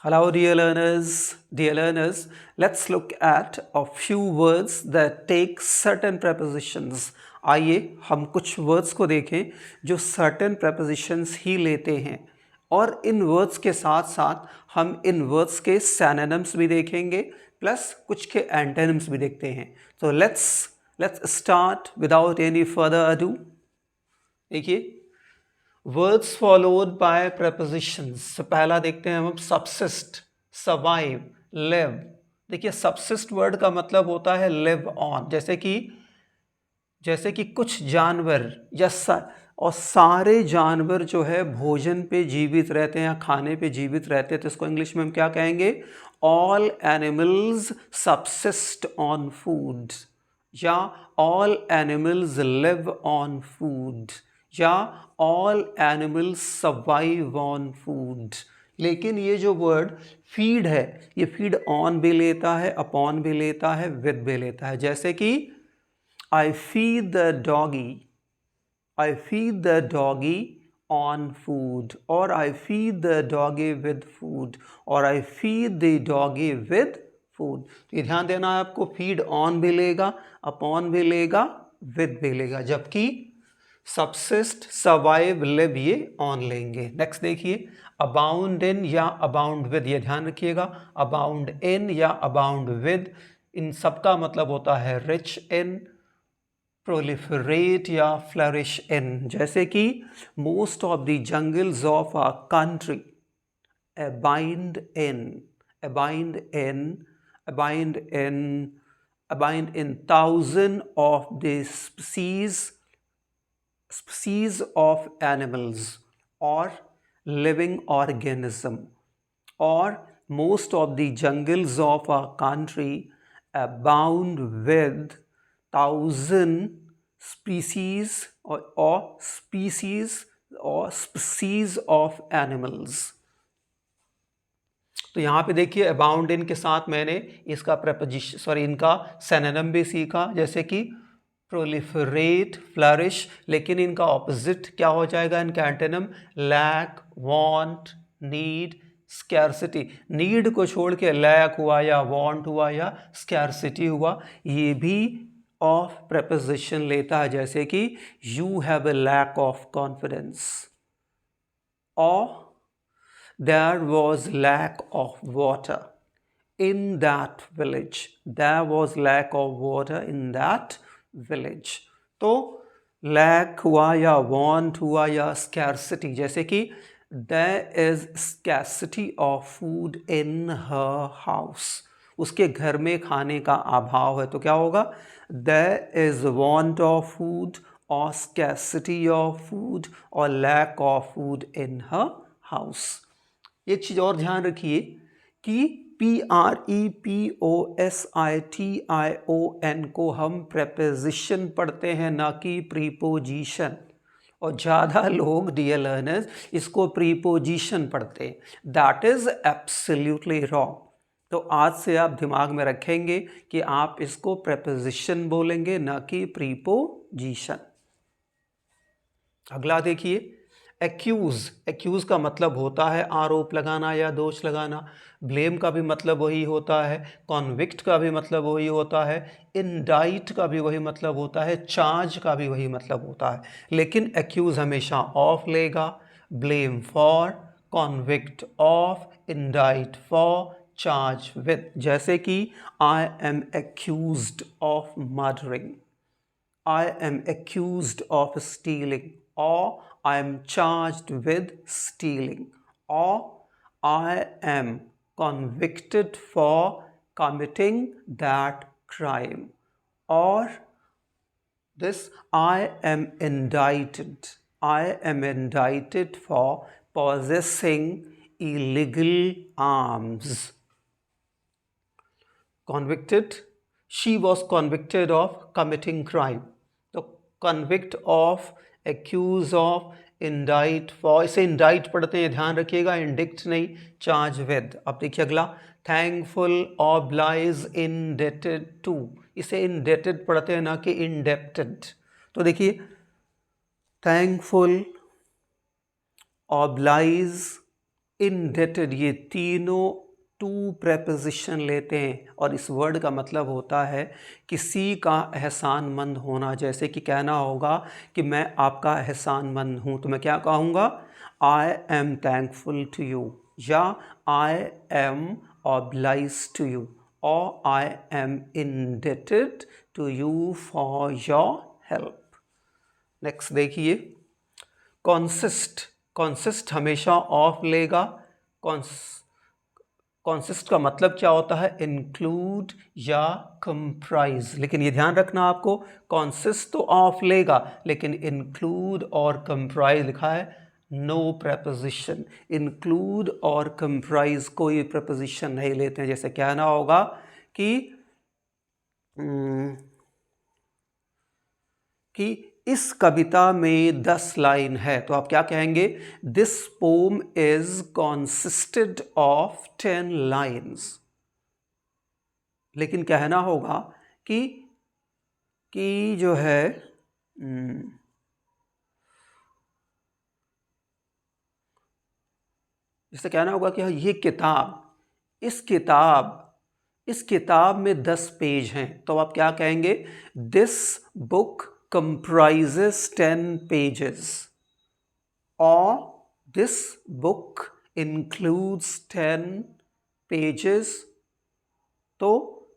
Hello, dear learners. Dear learners, let's look at a few words that take certain prepositions. आइए हम कुछ words को देखें जो certain prepositions ही लेते हैं और इन वर्ड्स के साथ साथ हम इन वर्ड्स के synonyms भी देखेंगे प्लस कुछ के antonyms भी देखते हैं. तो let's start without any further ado. देखिए वर्ड्स फॉलोड बाय prepositions. तो पहला देखते हैं हम subsist, survive, live. देखिए subsist वर्ड का मतलब होता है live on. जैसे कि कुछ जानवर या और सारे जानवर जो है भोजन पे जीवित रहते हैं या खाने पे जीवित रहते हैं, तो इसको इंग्लिश में हम क्या कहेंगे? All animals subsist on food या all animals live on food या all animals survive on food. लेकिन ये जो वर्ड फीड है, ये फीड ऑन भी लेता है, अपॉन भी लेता है, विद भी लेता है. जैसे कि I feed the doggy on food, or I feed the doggy with food, or I feed the doggy with food. तो ये ध्यान देना है आपको, फीड ऑन भी लेगा, अपॉन भी लेगा, विद भी लेगा, जबकि सबसिस्ट, सर्वाइव, लिव ये ऑन लेंगे. नेक्स्ट देखिए अबाउंड इन या अबाउंड विद. ये ध्यान रखिएगा, अबाउंड इन या अबाउंड विद, इन सबका मतलब होता है रिच इन, प्रोलिफरेट या फ्लरिश इन. जैसे कि most of the jungles of our country abound in thousand of the species of animals or living organism, or most of the jungles of our country abound with thousand species or species of animals. तो यहाँ पे देखिए abound in के साथ मैंने इसका preposition इनका synonym भी सीखा, जैसे कि प्रोलिफरेट, फ्लरिश. लेकिन इनका ऑपोजिट क्या हो जाएगा? इनका antonym lack, want, need, scarcity. Need को छोड़ के लैक हुआ या वांट हुआ या स्कैरसिटी हुआ, ये भी ऑफ प्रेपोजिशन लेता है. जैसे कि you have a lack of confidence, और there was lack of water in that village. There was lack of water in that village. तो लैक हुआ या वांट हुआ या स्कैरसिटी. जैसे कि there is scarcity of food in her house. उसके घर में खाने का अभाव है, तो क्या होगा? There is want of food और स्कैरसिटी ऑफ फूड और lack of food in her house. एक चीज़ और ध्यान रखिए कि preposition को हम preposition पढ़ते हैं, ना कि preposition. और ज़्यादा लोग डियर लर्नर्स इसको preposition पढ़ते हैं. That is absolutely wrong. तो आज से आप दिमाग में रखेंगे कि आप इसको preposition बोलेंगे, ना कि preposition. अगला देखिए एक्यूज का मतलब होता है आरोप लगाना या दोष लगाना. ब्लेम का भी मतलब वही होता है, कॉन्विक्ट का भी मतलब वही होता है, इंडाइट का भी वही मतलब होता है, चार्ज का भी वही मतलब होता है. लेकिन एक्यूज हमेशा ऑफ लेगा. Blame for, convict of, indict for, charge with. जैसे कि I am accused of murdering, I am accused of stealing, or I am charged with stealing, or I am convicted for committing that crime, or this I am indicted for possessing illegal arms. Convicted, she was convicted of committing crime. तो convict of, accuse of, indict for, इसे indict पढ़ते हैं, ध्यान रखिएगा, indict नहीं, charge with. अब देखिए अगला thankful, oblige, indebted to. इसे indebted पढ़ते हैं, ना कि indebted. तो देखिए thankful, oblige, indebted, ये तीनों टू प्रेपोजिशन लेते हैं और इस वर्ड का मतलब होता है किसी का एहसानमंद होना। जैसे कि कहना होगा कि मैं आपका एहसानमंद हूँ, तो मैं क्या कहूँगा? I am thankful to you, या I am obliged to you, or I am indebted to you for your help. Next देखिए, consist, consist हमेशा ऑफ लेगा। consist का मतलब क्या होता है? इंक्लूड या कंप्राइज। लेकिन ये ध्यान रखना आपको, consist तो ऑफ लेगा, लेकिन इंक्लूड और कंप्राइज लिखा है नो प्रेपोजिशन। इंक्लूड और कंप्राइज कोई प्रेपोजिशन नहीं लेते हैं। जैसे कहना होगा कि इस कविता में 10 लाइन है, तो आप क्या कहेंगे? This pome is कॉन्सिस्टेड of 10 lines. लेकिन कहना होगा कि जो है जैसे कहना होगा कि ये इस किताब में 10 पेज हैं, तो आप क्या कहेंगे? This book comprises 10 pages, or this book includes 10 pages। तो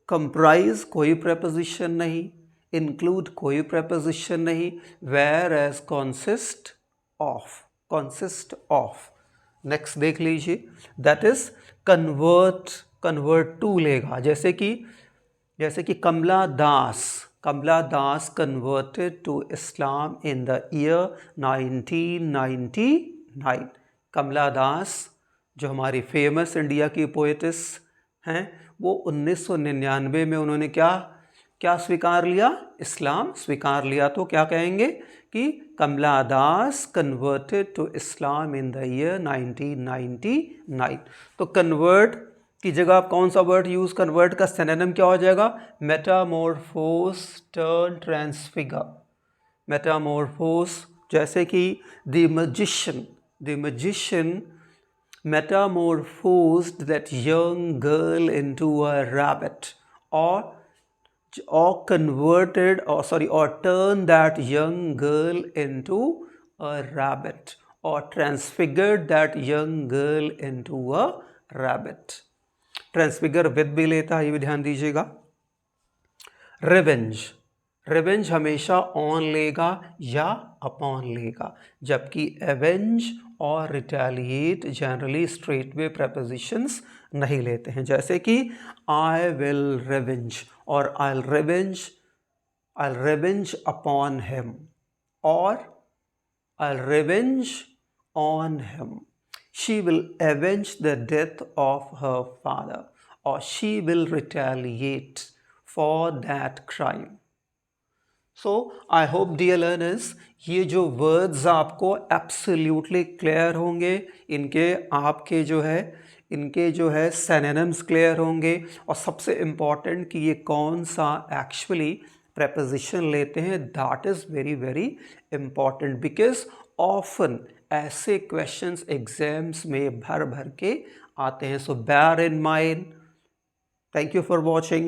comprise कोई preposition नहीं, include कोई preposition नहीं, whereas consist of। नेक्स्ट देख लीजिए, that is convert to लेगा। जैसे कि कमला दास converted to Islam in the year 1999। कमला दास जो हमारी फेमस इंडिया की पोएटिस हैं, वो 1999 में उन्होंने क्या स्वीकार लिया? इस्लाम स्वीकार लिया। तो क्या कहेंगे कि Kamala Das converted to Islam in the year 1999। तो कन्वर्ट की जगह आप कौन सा वर्ड यूज? कन्वर्ट का सिनोनिम क्या हो जाएगा? Metamorphose, turn, transfigure. मेटामॉर्फोस, जैसे कि the magician metamorphosed that young girl into a rabbit, or turned that young girl into a rabbit, or transfigured that young girl into a rabbit। Transfigure with भी लेता है, ये भी ध्यान दीजिएगा। Revenge हमेशा ऑन लेगा या अपॉन लेगा, जबकि एवेंज और retaliate generally straight way prepositions नहीं लेते हैं। जैसे कि आई विल रिवेंज, और आई रिवेंज अपॉन हिम, और I revenge on him. She will avenge the death of her father, or she will retaliate for that crime। So I hope dear learners, ये जो words आपको absolutely clear होंगे, इनके जो है synonyms clear होंगे, और सबसे important कि ये कौन सा actually preposition लेते हैं, that is very very important, because often ऐसे questions exams में भर के आते हैं। So bear in mind। Thank you for watching।